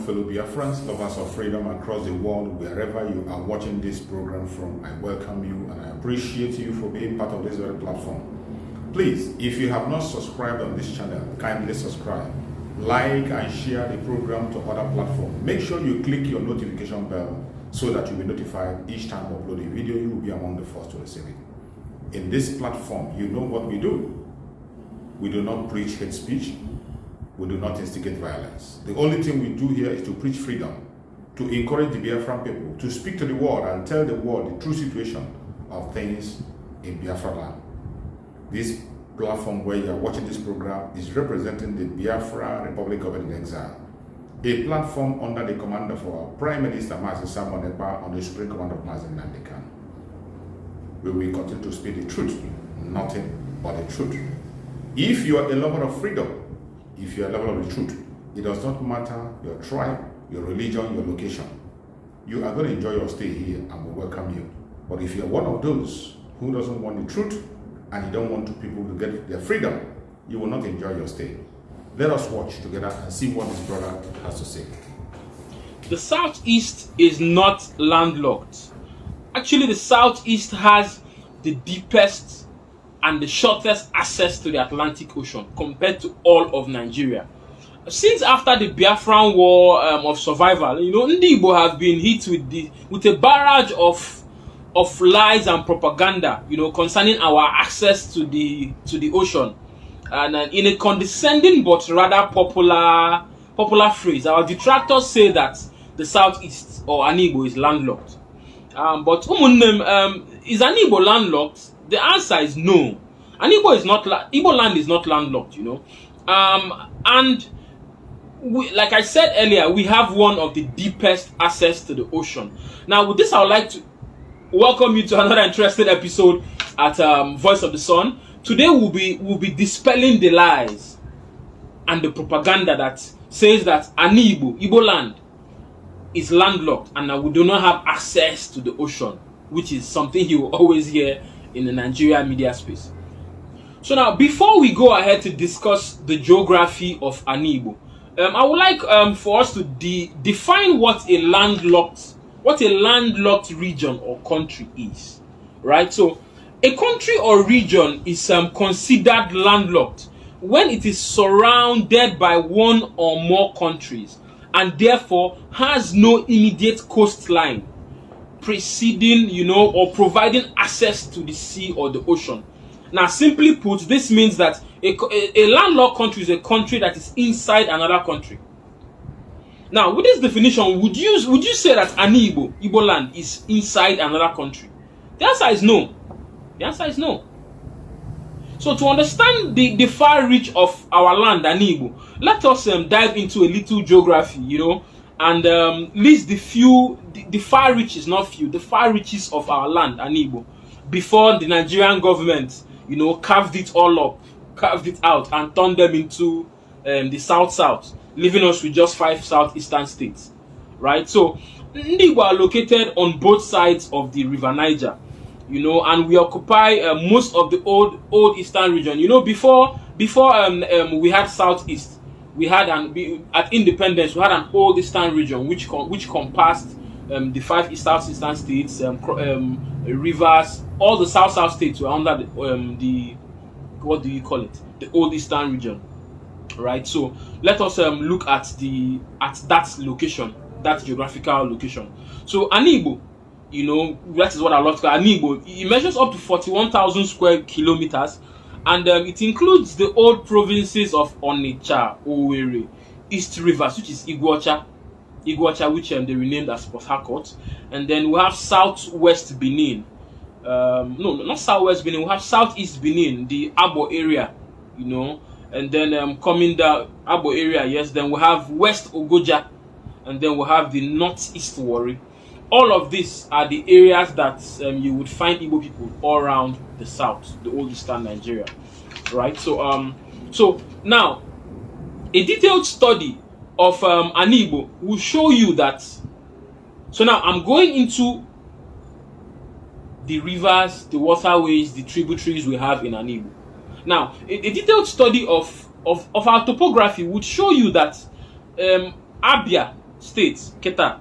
fellow Biafrans, lovers of freedom across the world, wherever you are watching this program from. I welcome you and I appreciate you for being part of this very platform. Please, if you have not subscribed on this channel, kindly subscribe, like and share the program to other platforms. Make sure you click your notification bell so that you'll be notified each time I upload a video. You will be among the first to receive it. In this platform, you know what we do. We do not preach hate speech. We do not instigate violence. The only thing we do here is to preach freedom, to encourage the Biafran people, to speak to the world and tell the world the true situation of things in Biafra land. This platform where you are watching this program is representing the Biafra Republic of Exile, a platform under the command of our Prime Minister, Mazi Simon Ekpa, on the Supreme Command of Mazi Nandekan. We will continue to speak the truth, nothing but the truth. If you are a lover of freedom, if you are a lover of the truth, it does not matter your tribe, your religion, your location. You are going to enjoy your stay here and we welcome you. But if you are one of those who doesn't want the truth and you don't want people to get their freedom, you will not enjoy your stay. Let us watch together and see what this brother has to say. The Southeast is not landlocked. Actually, the Southeast has the deepest and the shortest access to the Atlantic Ocean compared to all of Nigeria. Since after the Biafran War of survival, Ndi Igbo have been hit with a barrage of lies and propaganda, concerning our access to the ocean, and in a condescending but rather popular phrase, our detractors say that the Southeast or Igbo is landlocked. But is Igbo landlocked? The answer is no. Igbo is not. Igbo land is not landlocked, and like I said earlier, we have one of the deepest access to the ocean. Now, with this, I would like to welcome you to another interesting episode at Voice of the Sun. Today, we'll be dispelling the lies and the propaganda that says that Igbo land is landlocked and we do not have access to the ocean, which is something you will always hear in the Nigerian media space. So now, before we go ahead to discuss the geography of Igbo, I would like for us to define what a landlocked region or country is, right? So, a country or region is considered landlocked when it is surrounded by one or more countries and therefore has no immediate coastline preceding, or providing access to the sea or the ocean. Now, simply put, this means that a landlocked country is a country that is inside another country. Now, with this definition, would you say that Igbo land is inside another country? The answer is no. The answer is no. So, to understand the far reach of our land, Igbo, let us dive into a little geography, and list the far reaches, not few, the far reaches of our land, Igbo, before the Nigerian government, carved it all up, carved it out, and turned them into the South, leaving us with just 5 southeastern states, right? So, Igbo are located on both sides of the River Niger, and we occupy most of the old eastern region. Before we had Southeast, we had at independence we had an old eastern region which compassed the 5 southeastern states, rivers. All the south states were under the what do you call it? The old eastern region, right? So let us look at that location, that geographical location. So Igbo, that is what I love to call Igbo. It measures up to 41,000 square kilometers. And it includes the old provinces of Onitsha, Owerri, East Rivers, which is Iguacha, which they renamed as Port Harcourt. And then we have Southwest Benin. No, not Southwest Benin. We have Southeast Benin, the Abo area, And then coming down Abo area, yes. Then we have West Ogoja, and then we have the Northeast Warri. All of these are the areas that you would find Igbo people all around the south, the old eastern Nigeria, right? So, so now, a detailed study of Igbo will show you that. So now I'm going into the rivers, the waterways, the tributaries we have in Igbo. Now, a detailed study of our topography would show you that Abia states, Keta,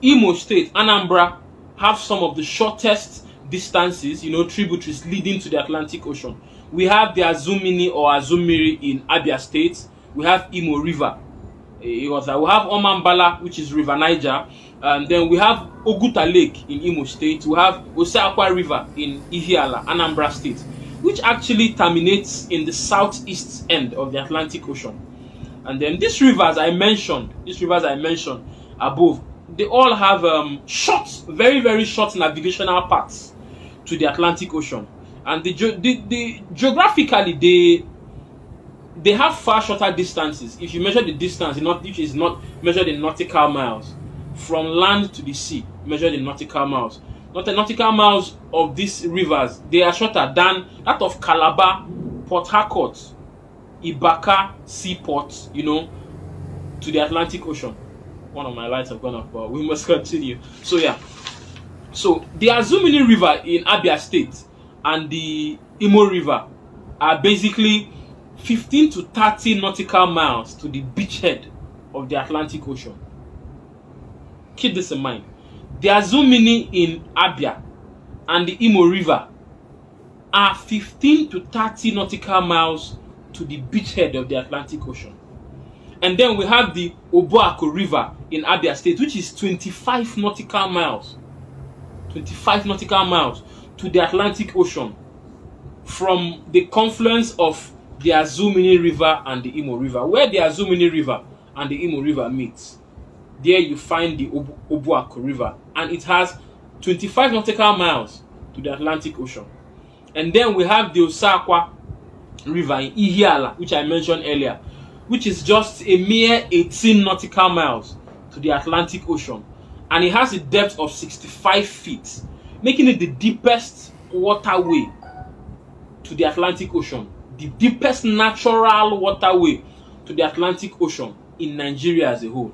Imo State, Anambra, have some of the shortest distances, tributaries leading to the Atlantic Ocean. We have the Azumini or Azumiri in Abia State. We have Imo River. We have Omambala, which is River Niger. And then we have Oguta Lake in Imo State. We have Oseakwa River in Ihiala, Anambra State, which actually terminates in the southeast end of the Atlantic Ocean. And then these rivers I mentioned above, they all have short, very, very short navigational paths to the Atlantic Ocean. And geographically, they have far shorter distances. If you measure the distance, which is not measured in nautical miles, from land to the sea, measured in nautical miles. Not the nautical miles of these rivers, they are shorter than that of Calabar, Port Harcourt, Ibaka seaport, to the Atlantic Ocean. One of my lights have gone off, but we must continue. So yeah. So the Azumini River in Abia State and the Imo River are basically 15 to 30 nautical miles to the beachhead of the Atlantic Ocean. Keep this in mind. The Azumini in Abia and the Imo River are 15 to 30 nautical miles to the beachhead of the Atlantic Ocean. And then we have the Obuako River in Abia State, which is 25 nautical miles. 25 nautical miles to the Atlantic Ocean from the confluence of the Azumini River and the Imo River. Where the Azumini River and the Imo River meet, there you find the Obuako River, and it has 25 nautical miles to the Atlantic Ocean. And then we have the Oseakwa River in Ihiala, which I mentioned earlier, which is just a mere 18 nautical miles to the Atlantic Ocean, and it has a depth of 65 feet, making it the deepest waterway to the Atlantic Ocean, the deepest natural waterway to the Atlantic Ocean in Nigeria as a whole.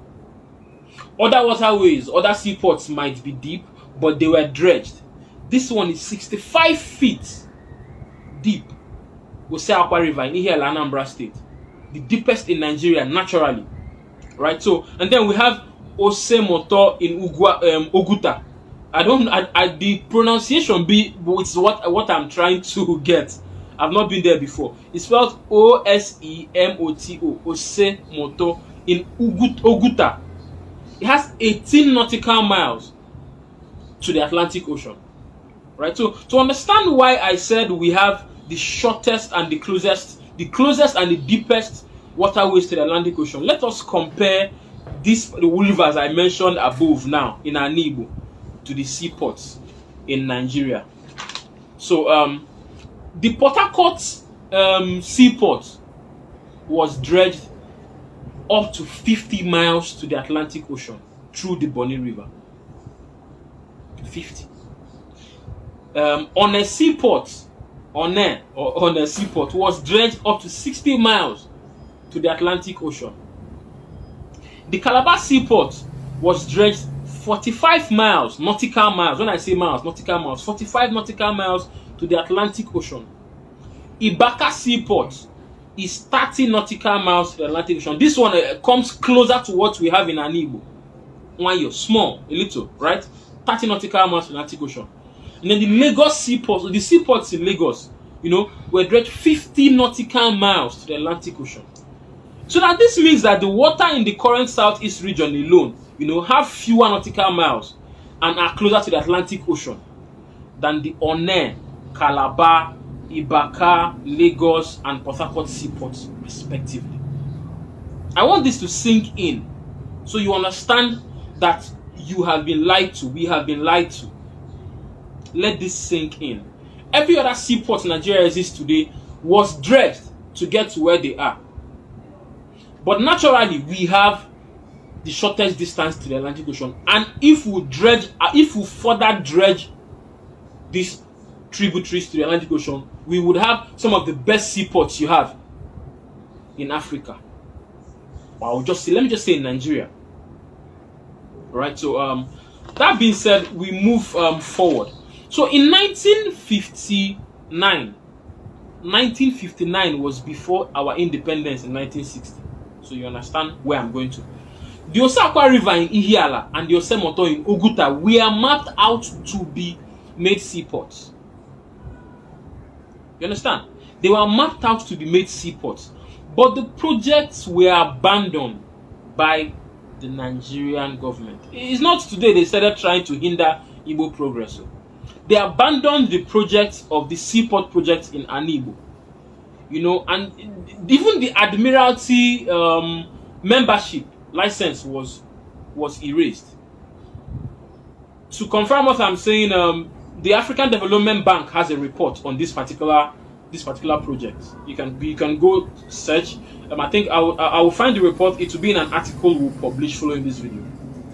Other waterways, other seaports might be deep, but they were dredged. This one is 65 feet deep. Oseakwa River in Ihiala, Anambra State, the deepest in Nigeria naturally, right? So, and then we have Osemoto in Oguta. The pronunciation it's what I'm trying to get. I've not been there before. It's spelled Osemoto, Osemoto in Oguta. It has 18 nautical miles to the Atlantic Ocean, right? So to understand why I said we have the shortest and the closest and the deepest waterways to the Atlantic Ocean, let us compare the rivers I mentioned above now in Igbo to the seaports in Nigeria. So the Port Harcourt seaport was dredged up to 50 miles to the Atlantic Ocean through the Bonny River. 50. On a seaport was dredged up to 60 miles to the Atlantic Ocean. The Calabar seaport was dredged 45 miles, nautical miles. When I say miles, nautical miles, 45 nautical miles to the Atlantic Ocean. Ibaka seaport is 30 nautical miles to the Atlantic Ocean. This one comes closer to what we have in Igbo. One year, small, a little, right? 30 nautical miles to the Atlantic Ocean. And then the Lagos seaport, the seaports in Lagos, were dredged 50 nautical miles to the Atlantic Ocean. So that this means that the water in the current southeast region alone, have fewer nautical miles and are closer to the Atlantic Ocean than the One, Calabar, Ibaka, Lagos, and Port Harcourt seaports, respectively. I want this to sink in so you understand that you have been lied to, we have been lied to. Let this sink in. Every other seaport in Nigeria exists today was dredged to get to where they are. But naturally, we have the shortest distance to the Atlantic Ocean. And if we further dredge these tributaries to the Atlantic Ocean, we would have some of the best seaports you have in Africa. Or let me just say in Nigeria. Right, so that being said, we move forward. So in 1959 was before our independence in 1960. So you understand where I'm going to. The Osakwa River in Ihiala and the Osemoto in Oguta were mapped out to be made seaports. You understand? They were mapped out to be made seaports. But the projects were abandoned by the Nigerian government. It's not today they started trying to hinder Igbo progress. They abandoned the project of the seaport project in Anigbo. You know, and even the Admiralty membership license was erased. To confirm what I'm saying, the African Development Bank has a report on this particular project. You can go search. I think I will find the report. It will be in an article we'll publish following this video,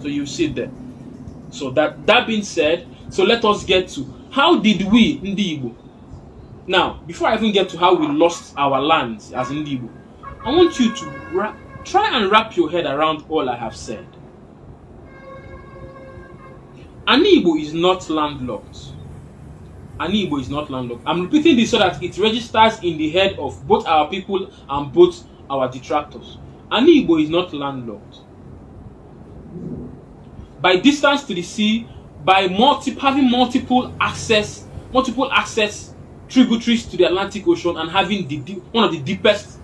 so you'll see it there. So that being said, so let us get to how did we Ndi Igbo. Now, before I even get to how we lost our lands as Ndi Igbo, I want you to try and wrap your head around all I have said. Igbo is not landlocked. Igbo is not landlocked. I'm repeating this so that it registers in the head of both our people and both our detractors. Igbo is not landlocked. By distance to the sea, by having multiple access tributaries to the Atlantic Ocean, and having one of the deepest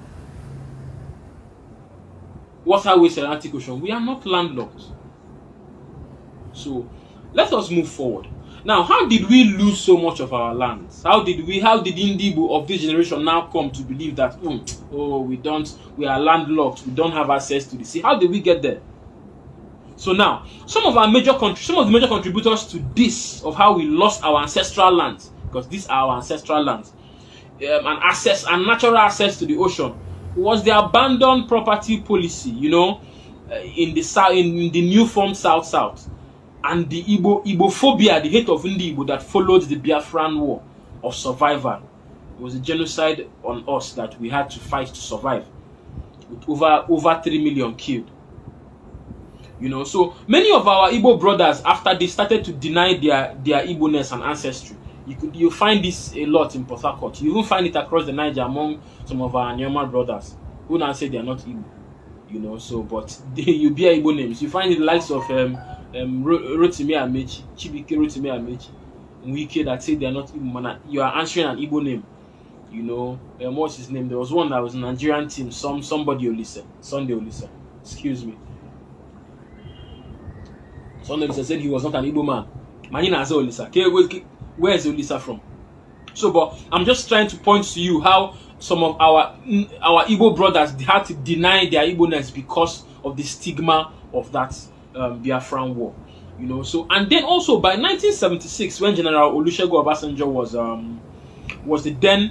waterways in the Atlantic Ocean, we are not landlocked. So let us move forward. Now, how did we lose so much of our lands? How did Ndi Igbo of this generation now come to believe that we are landlocked, we don't have access to the sea? How did we get there? So now, some of the major contributors to this, of how we lost our ancestral lands, because these are our ancestral lands, and natural access to the ocean, was the abandoned property policy, you know, in the new form South, and the Igbophobia, the hate of Ndi Igbo that followed the Biafran war of survival. It was a genocide on us that we had to fight to survive, with over 3 million killed. You know, so many of our Igbo brothers, after they started to deny their Igbo-ness and ancestry, you find this a lot in Port Harcourt. You even find it across the Niger among some of our Nyoman brothers who now say they are not Igbo. You know, so but you bear Igbo names. You find the likes of Rotimi Amechi, Chibike Rotimi Amechi, Wike that say they are not Igbo. You are answering an Igbo name. You know, what's his name? There was one that was a Nigerian team, somebody Olisa, Sunday Olisa. Excuse me. Sunday Olisa said he was not an Igbo man. Manina Aza Olisa. Where is Olisa from? So, but I'm just trying to point to you how some of our Igbo brothers, they had to deny their Igbo-ness because of the stigma of that Biafran war. You know, so, and then also by 1976, when General Olusegun Obasanjo was the then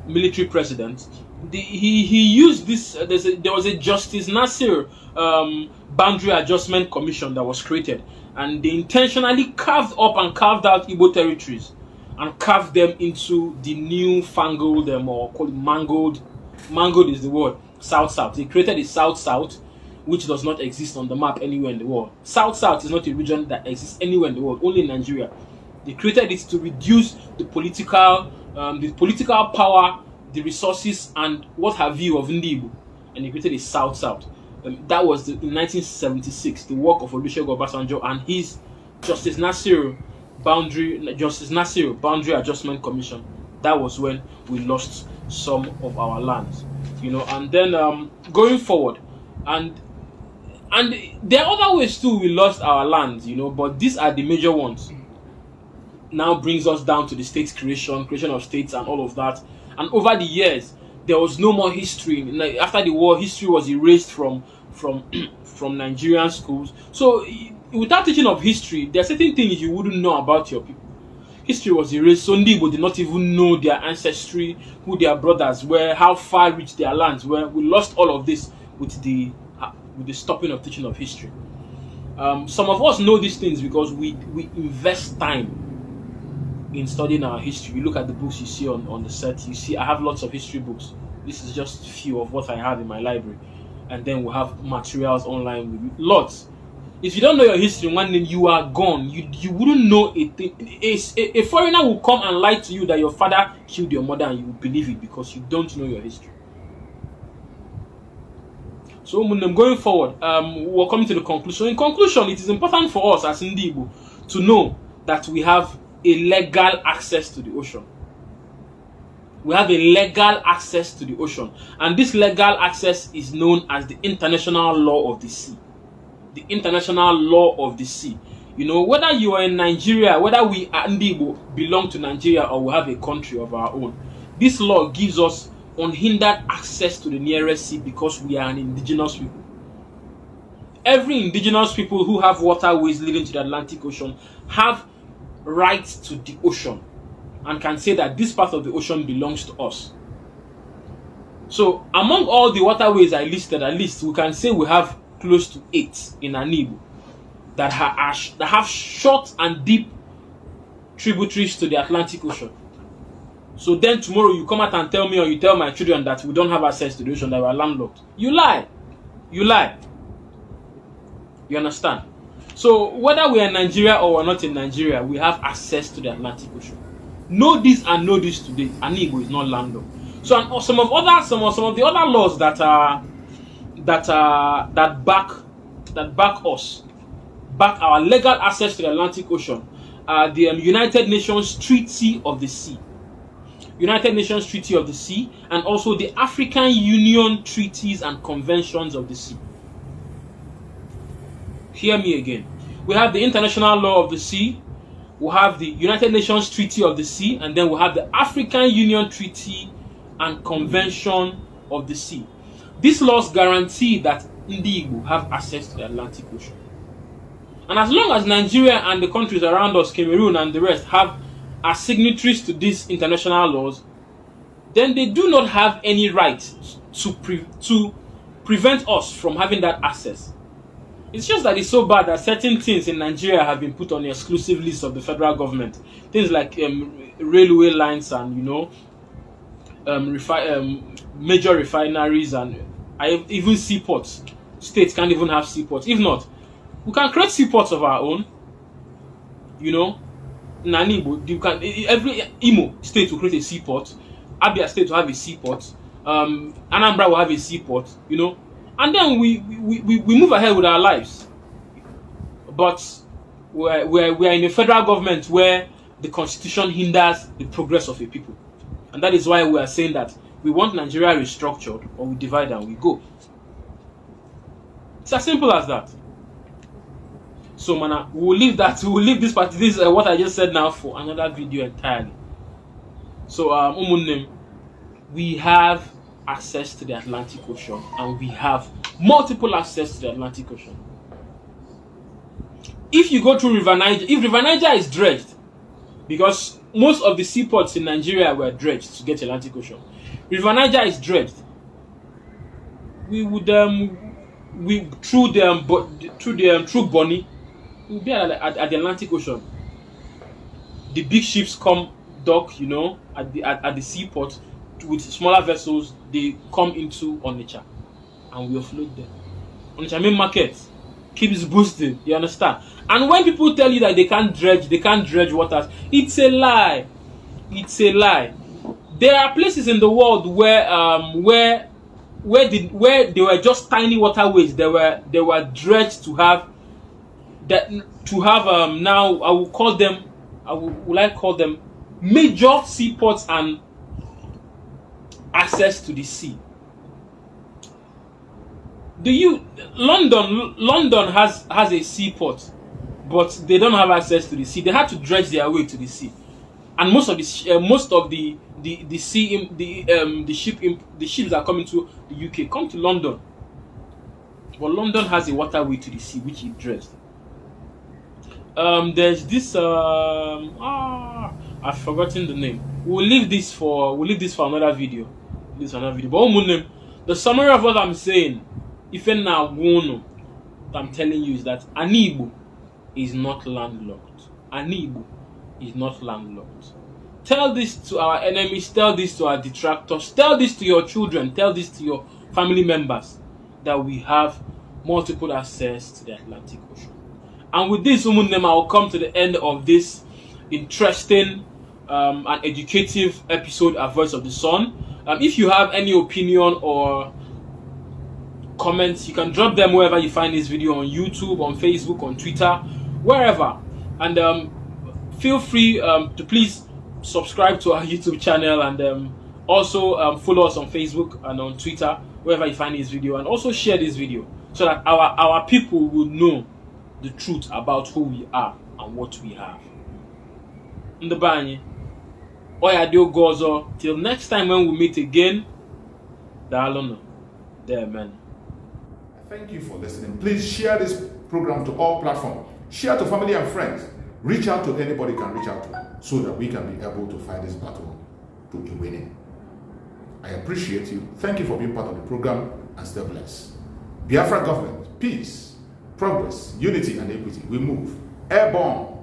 military president, he used this. There was a Justice Nasir boundary adjustment commission that was created, and they intentionally carved out Igbo territories and carved them into the new fangled or called mangled is the word, South. They created a South, which does not exist on the map anywhere in the world. South is not a region that exists anywhere in the world, only in Nigeria. They created it to reduce the political power, the resources, and what have you of Ndi Igbo, and they created a South. That was in 1976, the work of Olusegun Obasanjo and his Justice Nasir boundary adjustment commission. That was when we lost some of our lands, you know. And then going forward, and there are other ways too we lost our lands, you know, but these are the major ones. Now brings us down to the state creation of states and all of that. And over the years, there was no more history. After the war, history was erased from Nigerian schools. So without teaching of history, there are certain things you wouldn't know about your people. History was erased. So Ndi Igbo did not even know their ancestry, who their brothers were, how far reached their lands were. We lost all of this with the stopping of teaching of history. Some of us know these things because we invest time in studying our history. You look at the books you see on the set. You see I have lots of history books. This is just few of what I have in my library. And then we have materials online with lots. If you don't know your history, one day you are gone. You wouldn't know a thing. A foreigner will come and lie to you that your father killed your mother, and you will believe it because you don't know your history. So going forward, we're coming to the conclusion. So in conclusion, it is important for us as Igbo to know that we have a legal access to the ocean. We have a legal access to the ocean, and this legal access is known as the international law of the sea. The international law of the sea. You know, whether you are in Nigeria, whether we Igbo belong to Nigeria or we have a country of our own, this law gives us unhindered access to the nearest sea because we are an indigenous people. Every indigenous people who have waterways leading to the Atlantic Ocean have rights to the ocean and can say that this part of the ocean belongs to us. So among all the waterways I listed, at least we can say we have close to 8 in Igbo that have short and deep tributaries to the Atlantic Ocean. So then tomorrow you come out and tell me, or you tell my children, that we don't have access to the ocean, that we are landlocked. You lie. You lie. You understand? So whether we are in Nigeria or we're not in Nigeria, we have access to the Atlantic Ocean. Know this and know this today. Igbo is not landlocked. So and some of the other laws that back our legal access to the Atlantic Ocean are the United Nations Treaty of the Sea. United Nations Treaty of the Sea, and also the African Union Treaties and Conventions of the Sea. Hear me again. We have the International Law of the Sea, we have the United Nations Treaty of the Sea, and then we have the African Union Treaty and Convention of the Sea. These laws guarantee that Igbo have access to the Atlantic Ocean. And as long as Nigeria and the countries around us, Cameroon and the rest, are signatories to these international laws, then they do not have any right to prevent us from having that access. It's just that it's so bad that certain things in Nigeria have been put on the exclusive list of the federal government. Things like railway lines and, you know, major refineries and even seaports. States can't even have seaports. If not, we can create seaports of our own. You know, in Igbo, every Imo state will create a seaport. Abia state will have a seaport. Anambra will have a seaport. You know, and then we move ahead with our lives. But we're in a federal government where the constitution hinders the progress of a people, and that is why we are saying that we want Nigeria restructured, or we divide and we go. It's as simple as that. So, mana, we'll leave that. We'll leave this part. This is what I just said now for another video entirely. So, we have access to the Atlantic Ocean, and we have multiple access to the Atlantic Ocean. If you go through River Niger, if River Niger is dredged, because most of the seaports in Nigeria were dredged to get to the Atlantic Ocean. River Niger is dredged. We would through Bonny, we'll be at the Atlantic Ocean. The big ships come dock, you know, at the seaport with smaller vessels. They come into Onitsha, and we offload them. Onitsha main market keeps boosting. You understand? And when people tell you that they can't dredge waters, it's a lie. It's a lie. There are places in the world where they were just tiny waterways. They were dredged to have now I will call them major seaports and access to the sea. London has a seaport, but they don't have access to the sea. They had to dredge their way to the sea, and most of the ships that come into the UK come to London. But London has a waterway to the sea which it dredged. There's this I've forgotten the name. We'll leave this for another video. But the summary of what I'm saying, if I'm telling you, is that Igbo is not landlocked. Igbo is not landlocked. Tell this to our enemies, tell this to our detractors, tell this to your children, tell this to your family members, that we have multiple access to the Atlantic Ocean. And with this, I will come to the end of this interesting and educative episode of Voice of the Sun. If you have any opinion or comments. You can drop them wherever you find this video, on YouTube, on Facebook, on Twitter, wherever. And feel free to please subscribe to our YouTube channel, and also follow us on Facebook and on Twitter, wherever you find this video, and also share this video so that our people will know the truth about who we are and what we have. Ndabanye, Oyadio Gozo, till next time when we meet again, Dalono, there, man. Thank you for listening. Please share this program to all platforms. Share to family and friends. Reach out to anybody you can reach out to, so that we can be able to fight this battle to a winning. I appreciate you. Thank you for being part of the program, and stay blessed. Biafra government, peace, progress, unity, and equity. We move. Airborne.